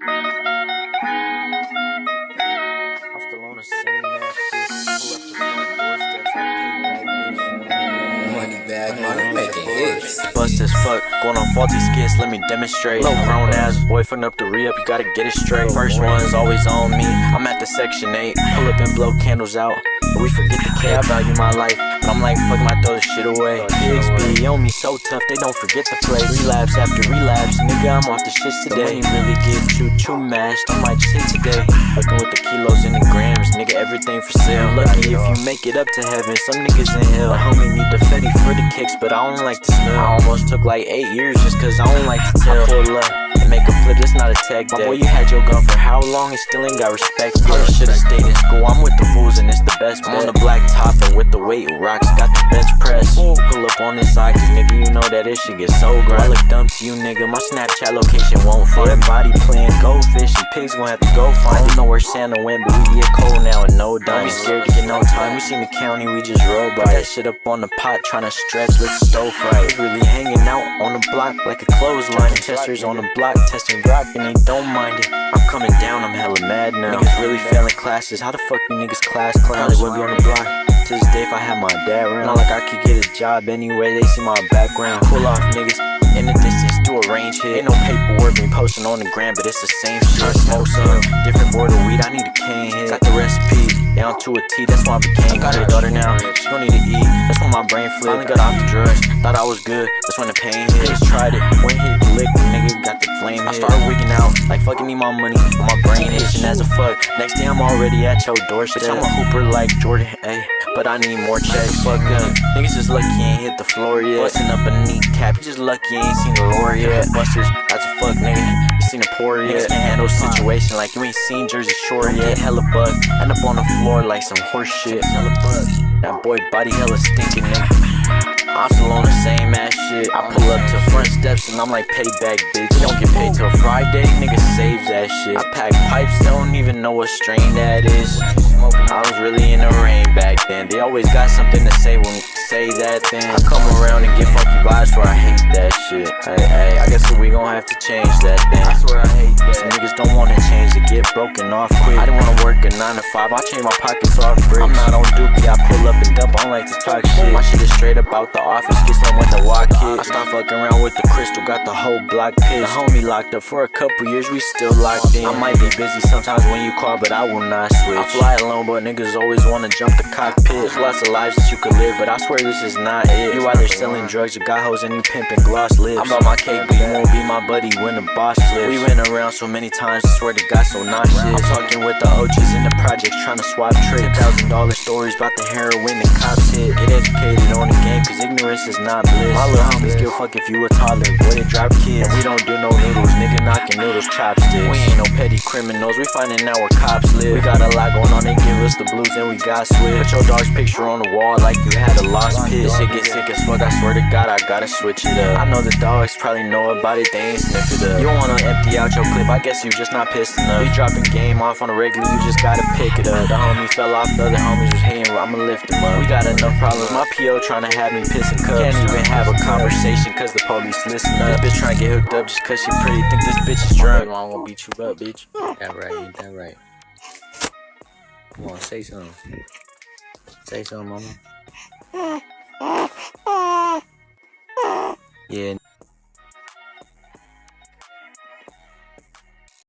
I'm still on the same ass shit. Pull up the front doorsteps like payback, bitch. Money bag, money making hits. Bust as fuck, going on faulty skits, let me demonstrate. Low grown ass boy, fucking up the re-up, you gotta get it straight. First one's always on me, I'm at the section 8. Pull up and blow candles out, but we forget the K. I value my life, but I'm like, fuck, I throw this shit away. Pigs be on me so tough, they don't forget the play. Relapse after relapse, nigga, I'm off the shits today. Don't really get choo-choo mashed, I might just hit today. Fucking with the kilos and the grams, nigga, everything for sale. Lucky if you make it up to heaven, some niggas in hell. The homie need the fetty for the kicks, but I don't like to smell. I almost took like 8 years just cause I don't like to tell. I pull up and make a flip, it's not a tech day. Boy, you had your gun for how long and still ain't got respect. Probably should've stayed in school, I'm with the fools and it's the best. I'm on the black top and with the weight rocks, got the bench press. Pull up on this side cause nigga, you know that this shit get so grind. I look dumb to you nigga, my Snapchat location won't fit. Everybody playing goldfish and pigs gon' have to go find. I don't know where Santa went, but we get cold now and no dime. Don't be scared to get no time, we seen the county, we just roll by. Put that shit up on the pot, tryna stretch with the stove right. Really hanging out on the block like a clothesline. Testers on the block, testing rock and they don't mind it. I'm coming down, I'm hella mad now. Niggas really failing classes, how the fuck you niggas class clowns? Probably would be on the block to this day if I had my dad around. Not like I could get a job anyway, they see my background. Pull off niggas in the distance, do a range hit. Ain't no paperwork, me posting on the gram, but it's the same shit. Smoke some different board of weed, I need a cane hit. Got the recipe down to a T, that's why I became got a daughter now, she gon' need to eat. That's when my brain flipped, finally got off the drugs. Thought I was good, that's when the pain hit. Niggas tried it, one hit lick, the nigga got the flame hit. I started wigging out, like fucking need my money, but my brain itching as a fuck. Next day I'm already at your doorstep. I'm a hooper like Jordan, ayy, but I need more checks. Fuck up, niggas just lucky you ain't hit the floor yet. Busting up a neat cap, you just lucky you ain't seen the lore yet. Busters, that's a fuck nigga, you seen a pour yet. Niggas can't handle a situation like you ain't seen Jersey Shore yet. Hella bug, end up on the floor like some horse shit. Hella bug, that boy body hella stinking nigga. I'm still on the same ass shit. I pull up to front steps and I'm like, payback, bitch. You don't get paid till Friday, nigga saves that shit. I pack pipes, don't even know what strain that is. I was really in the rain back then. They always got something to say when we say that then. I come around and get funky vibes where I hate that shit. Hey, I guess we gon' have to change that then. I swear I hate that. Some niggas don't wanna change, they get broken off quick. I didn't wanna work a 9 to 5, I change my pockets off bricks. I'm not on dookie, I pull up and dump, I don't like to talk shit. My shit is straight up out the office, get some with the walk kid. I stopped fucking around with the crystal, got the whole block pissed. The homie locked up for a couple years, we still locked in. I might be busy sometimes when you call, but I will not switch. I fly alone, but niggas always wanna jump the cockpit. There's lots of lives that you could live, but I swear this is not it. You either selling drugs or got hoes and you pimping gloss lips. I'm about my cake, but you won't be my buddy when the boss flips. We went around so many times, I swear to God, so not shit. I'm talking with the OGs in the projects, trying to swap trips. $10,000 stories about the heroin and cops hit. Get educated on the game, cause ignorance is not bliss. My little homies give a fuck if you a toddler, boy, they drop kids. And we don't do no noodles, nigga knocking noodles, chopsticks. We ain't no petty criminals, we finding out where cops live. We got a lot going on, they give us the blues and we got switch. Put your dog's picture on the wall like you had a lost pit. Shit get sick as fuck, I swear to God, I gotta switch it up. I know the dogs probably know about it, they ain't sniff it up. You don't wanna empty out your clip, I guess you just not pissed enough. You dropping game off on a regular, you just gotta pick it up. The homie fell off, the other homies was hating, I'ma lift him up. We got enough problems, my PO tryna have me pissing cups. Can't even have a conversation cause the police listen up. This bitch tryna get hooked up just cause she pretty, think this bitch is drunk. I'm gonna beat you up, bitch. That right, ain't that right? Come on, say something. Say something, mama. Yeah.